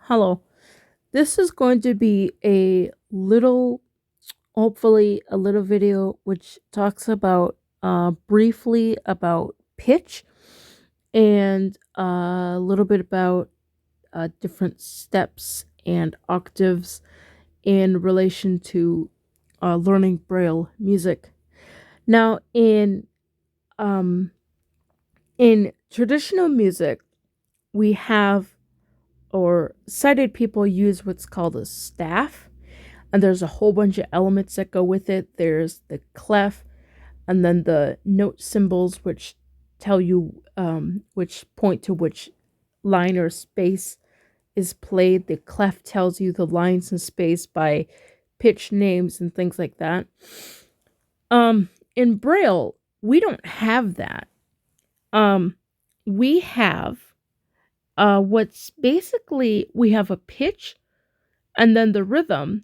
Hello. This is going to be a little, hopefully, a little video which talks about briefly about pitch and a little bit about different steps and octaves in relation to learning Braille music. Now, um, in traditional music, we have or sighted people use what's called a staff, and there's a whole bunch of elements that go with it. There's the clef, and then the note symbols, which tell you, which point to which line or space is played. The clef tells you the lines and space by pitch names and things like that. In Braille, we don't have that. Um, we have what's basically we have a pitch and then the rhythm,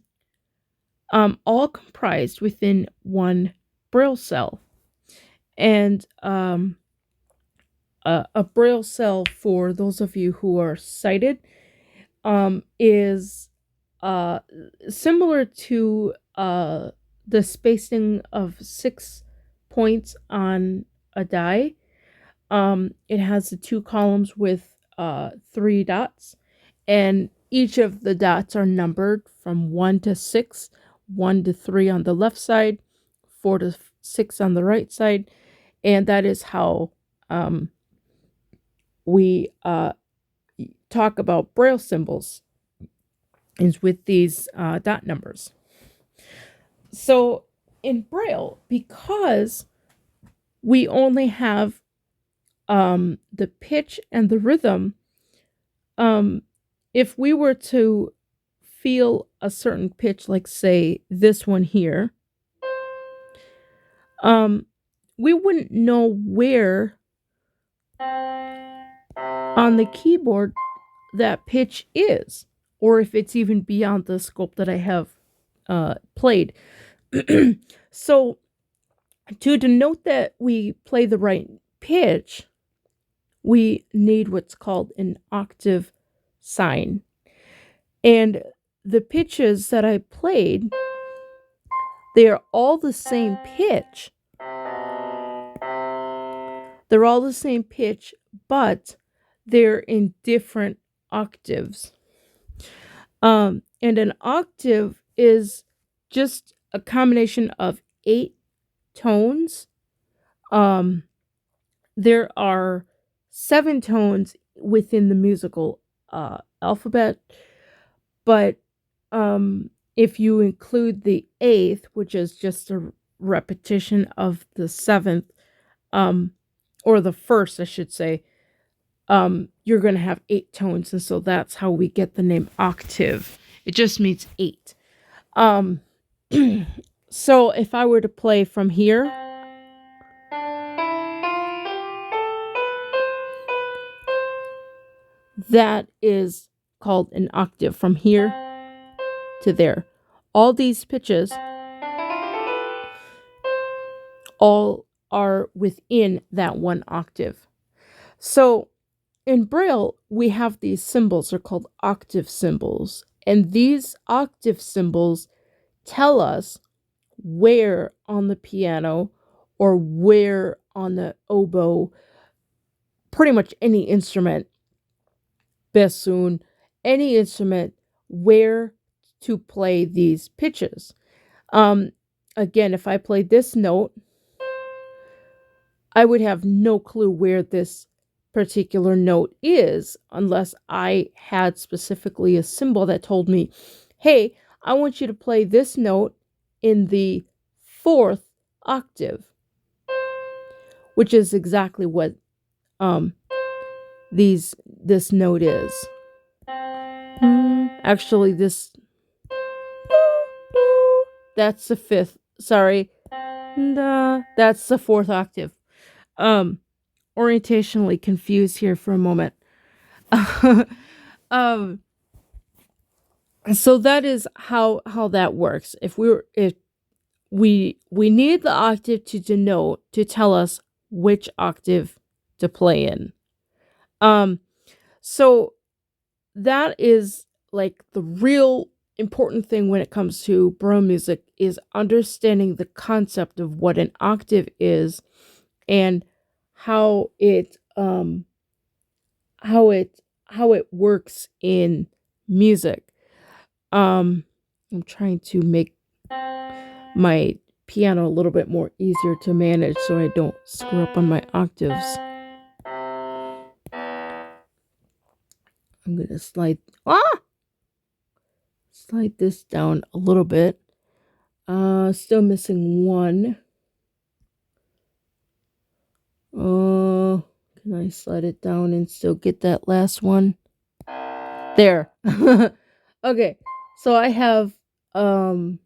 all comprised within one Braille cell. And a Braille cell, for those of you who are sighted, is similar to the spacing of 6 points on a die. It has the two columns with 3 dots, and each of the dots are numbered from 1 to 6, 1 to 3 on the left side, 4 to 6 on the right side, and that is how we talk about Braille symbols, is with these dot numbers. So in Braille, because we only have the pitch and the rhythm, if we were to feel a certain pitch, like say this one here, we wouldn't know where on the keyboard that pitch is, or if it's even beyond the scope that I have played. So to denote that we play the right pitch, we need what's called an octave sign. And the pitches that I played, they are all the same pitch. They're all the same pitch, but they're in different octaves. And an octave is just a combination of 8 tones. There are 7 tones within the musical alphabet, but if you include the 8th, which is just a repetition of the 7th, or the first, I should say, you're going to have 8 tones, and so that's how we get the name octave. It just means 8. So if I were to play from here, that is called an octave, from here to there. All these pitches all are within that one octave. So in Braille, we have these symbols. They're called octave symbols. And these octave symbols tell us where on the piano or where on the oboe, pretty much any instrument, bassoon, any instrument, where to play these pitches. Again, if I played this note, I would have no clue where this particular note is unless I had specifically a symbol that told me, hey, I want you to play this note in the 4th octave, which is exactly what this note is. Actually, that's the 5th. Sorry. That's the 4th octave. Orientationally confused here for a moment. So that is how that works. If we need the octave to denote, to tell us which octave to play in. So that is like the real important thing when it comes to Braille music is understanding the concept of what an octave is and how it how it how it works in music. Um I'm trying to make my piano a little bit more easier to manage so I don't screw up on my octaves. I'm going to slide this down a little bit. Still missing one. Can I slide it down and still get that last one? There. Okay. So I have 1,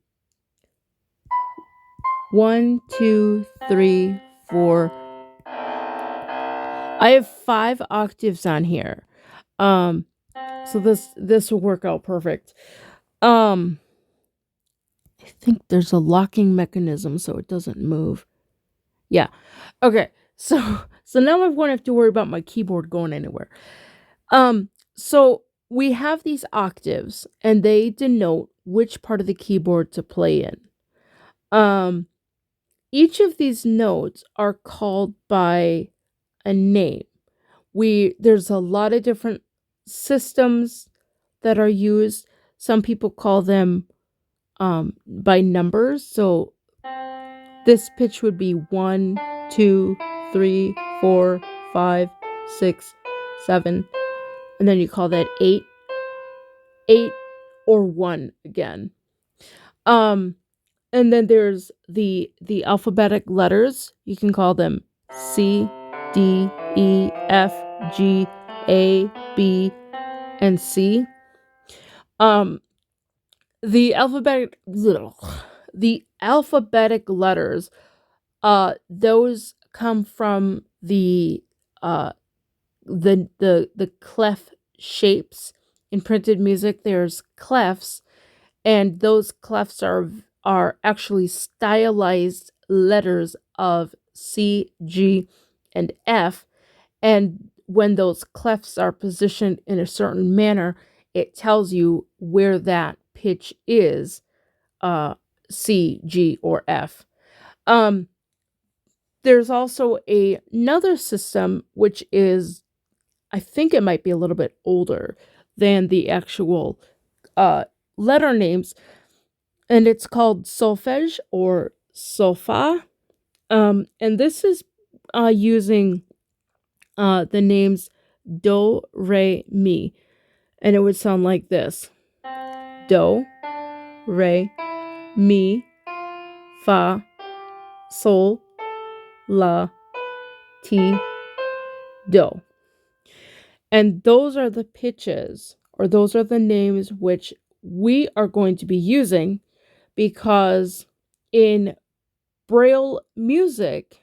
2, 3, 4. I have 5 octaves on here. So this will work out perfect. I think there's a locking mechanism so it doesn't move. Yeah. Okay. So now I won't have to worry about my keyboard going anywhere. So we have these octaves and they denote which part of the keyboard to play in. Each of these notes are called by a name. There's a lot of different systems that are used. Some people call them by numbers. So this pitch would be 1, 2, 3, 4, 5, 6, 7, and then you call that 8, or 1 again. And then there's the alphabetic letters. You can call them C, D, E, F, G, A, B, and C. The alphabetic letters, those come from the clef shapes. In printed music, there's clefs, and those clefs are actually stylized letters of C, G, and F. And when those clefs are positioned in a certain manner, it tells you where that pitch is, C, G, or F. There's also another system, which is, I think it might be a little bit older than the actual letter names, and it's called solfege or solfa. And this is using the names do, re, mi, and it would sound like this: do, re, mi, fa, sol, la, ti, do. And those are the pitches, or those are the names which we are going to be using, because in Braille music,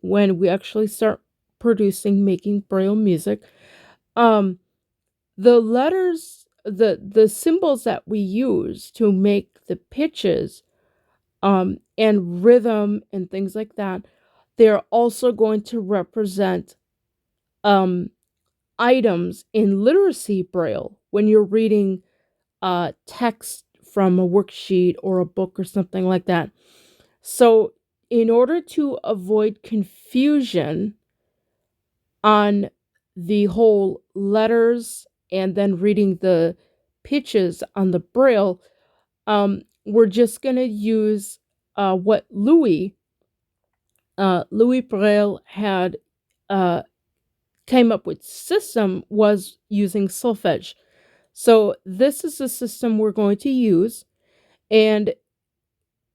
when we actually start making Braille music, the letters, the symbols that we use to make the pitches, and rhythm and things like that, they're also going to represent items in literacy Braille when you're reading text from a worksheet or a book or something like that. So in order to avoid confusion on the whole letters and then reading the pitches on the Braille, we're just going to use what Louis Braille had came up with system was using solfege. So this is the system we're going to use, and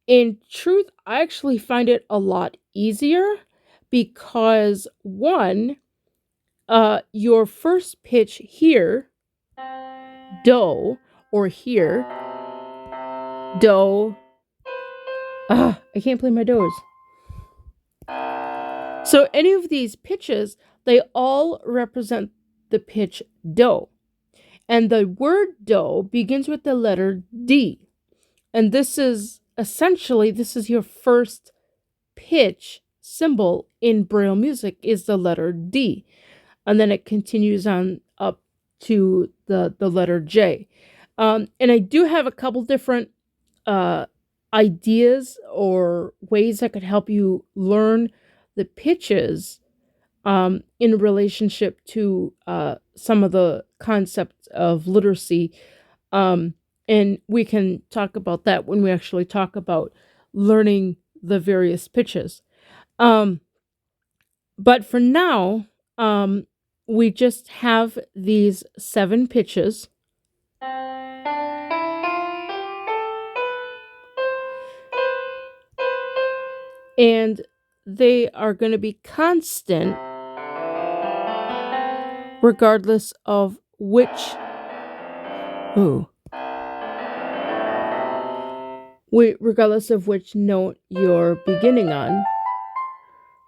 in truth, I actually find it a lot easier because one, your first pitch here, do, or here, do. I can't play my do's. So any of these pitches, they all represent the pitch do. And the word do begins with the letter D. And this is your first pitch symbol in Braille music is the letter D. And then it continues on up to the letter J. And I do have a couple different ideas or ways that could help you learn the pitches in relationship to some of the concepts of literacy. Um, and we can talk about that when we actually talk about learning the various pitches. Um, but for now, um, we just have these 7 pitches. And they are going to be constant regardless of which ooh, regardless of which note you're beginning on,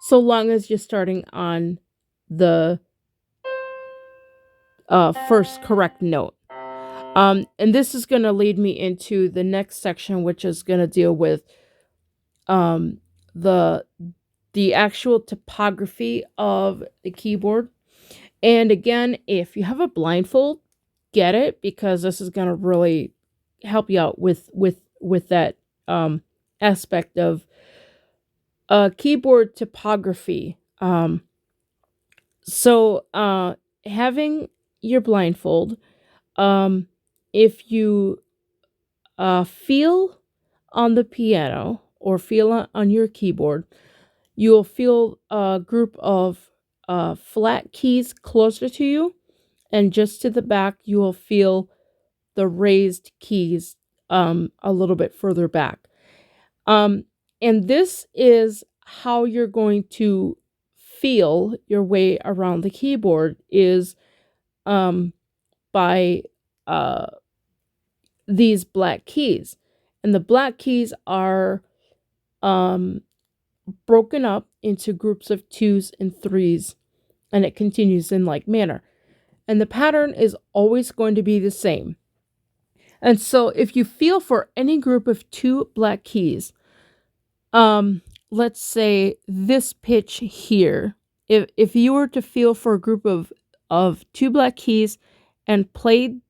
so long as you're starting on the first correct note. And this is going to lead me into the next section, which is going to deal with um, the the actual topography of the keyboard. And again, if you have a blindfold, get it, because this is going to really help you out with that aspect of keyboard topography. So having your blindfold, um, if you feel on the piano or feel on your keyboard, you'll feel a group of flat keys closer to you, and just to the back, you will feel the raised keys a little bit further back. Um, and this is how you're going to feel your way around the keyboard is um, by uh, these black keys. And the black keys are um, broken up into groups of 2s and 3s, and it continues in like manner. And the pattern is always going to be the same. And so if you feel for any group of 2 black keys, let's say this pitch here, if you were to feel for a group of 2 black keys and played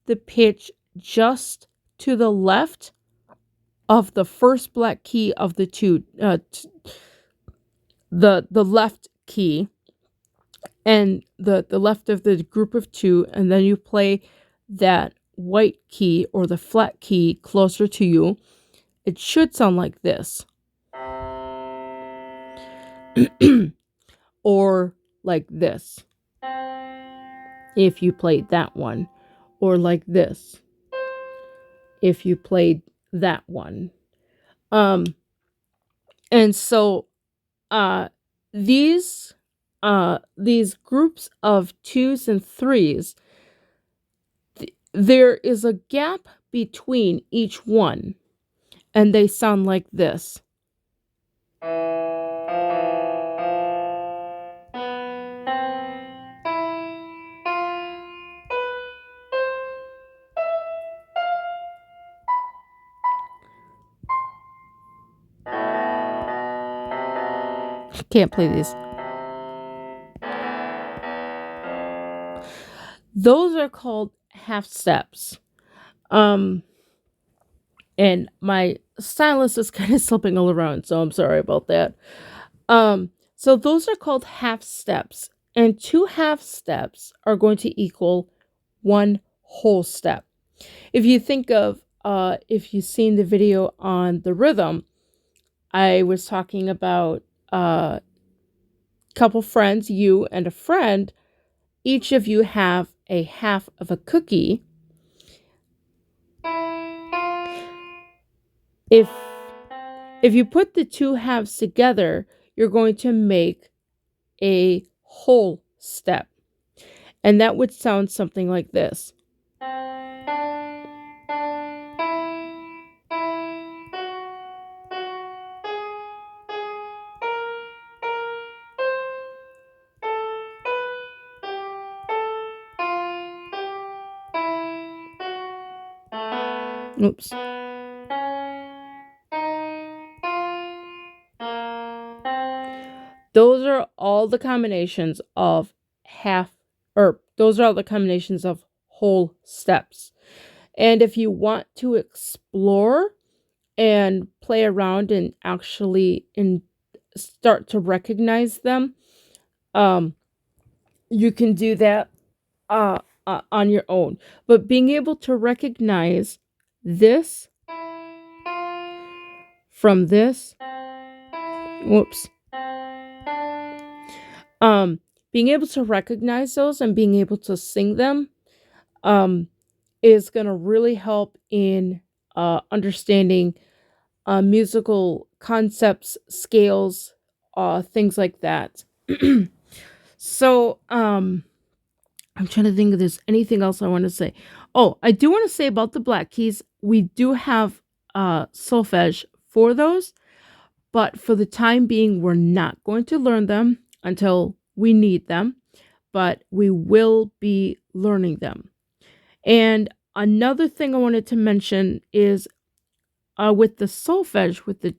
the pitch just to the left of the first black key of the 2, the left key, and the left of the group of 2, and then you play that white key or the flat key closer to you, it should sound like this. Or like this, if you played that one. Or like this, if you played that one. And so these groups of 2s and 3s, there is a gap between each one, and they sound like this. Can't play these. Those are called half steps. And my stylus is kind of slipping all around, so I'm sorry about that. So those are called half steps, and 2 half steps are going to equal 1 whole step. If you think of, if you've seen the video on the rhythm, I was talking about a couple friends, you and a friend. Each of you have a half of a cookie. If you put the 2 halves together, you're going to make a whole step. And that would sound something like this. Oops. Those are all the combinations of half or those are all the combinations of whole steps. And if you want to explore and play around and actually start to recognize them, you can do that on your own. But being able to recognize this from this, whoops, being able to recognize those and being able to sing them, is going to really help in understanding musical concepts, scales, things like that. So, I'm trying to think if there's anything else I want to say. Oh, I do want to say about the black keys. We do have solfege for those, but for the time being, we're not going to learn them until we need them, but we will be learning them. And another thing I wanted to mention is with the solfege, with the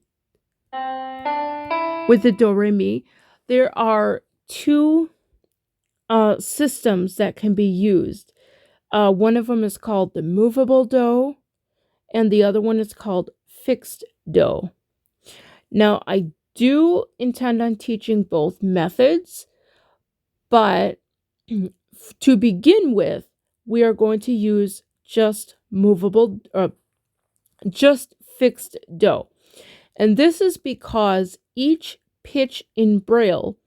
do re mi, there are two systems that can be used. One of them is called the movable do, and the other one is called fixed do. Now, I do intend on teaching both methods, but to begin with, we are going to use just movable or just fixed do. And this is because each pitch in Braille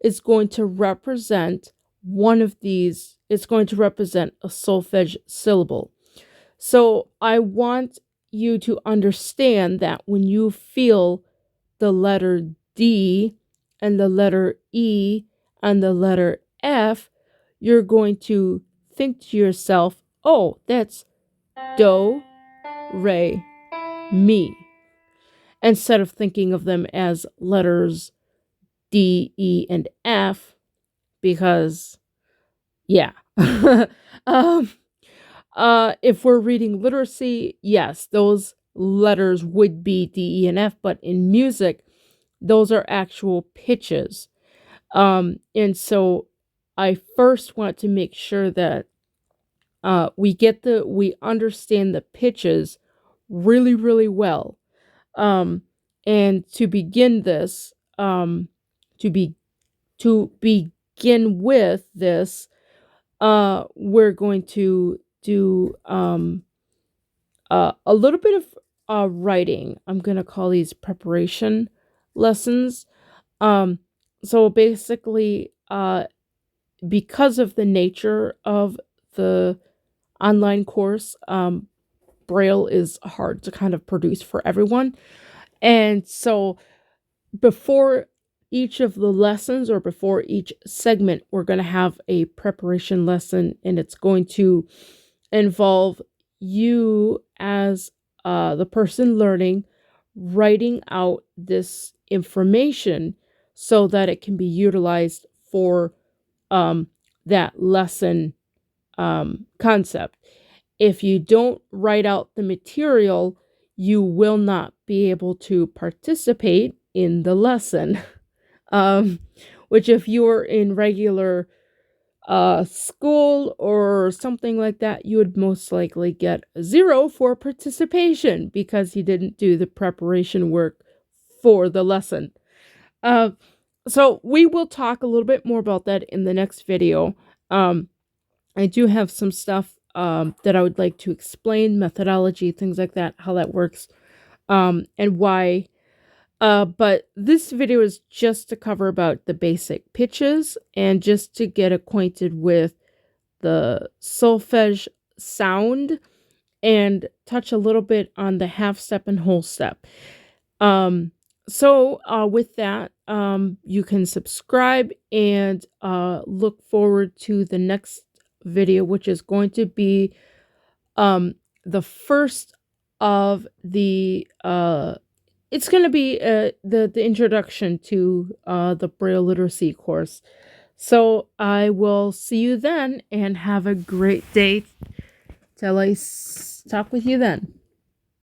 is going to represent one of these, it's going to represent a solfege syllable. So I want you to understand that when you feel the letter D and the letter E and the letter F, you're going to think to yourself, oh, that's do, re, mi, instead of thinking of them as letters D, E, and F, because, yeah. If we're reading literacy, yes, those letters would be D, E, and F, but in music, those are actual pitches. And so I first want to make sure that we understand the pitches really, really well. And to begin this, to begin with this, we're going to do a little bit of writing. I'm going to call these preparation lessons. So basically, because of the nature of the online course, Braille is hard to kind of produce for everyone. And so before each of the lessons or before each segment, we're going to have a preparation lesson, and it's going to involve you as the person learning writing out this information so that it can be utilized for that lesson concept. If you don't write out the material, you will not be able to participate in the lesson. Which if you're in regular school or something like that, you would most likely get a 0 for participation because you didn't do the preparation work for the lesson. So we will talk a little bit more about that in the next video. I do have some stuff that I would like to explain, methodology, things like that, how that works, and why. But this video is just to cover about the basic pitches and just to get acquainted with the solfege sound and touch a little bit on the half step and whole step. So with that, you can subscribe and look forward to the next video, which is going to be the first of the it's going to be the introduction to the Braille literacy course. So I will see you then, and have a great day till I talk with you then.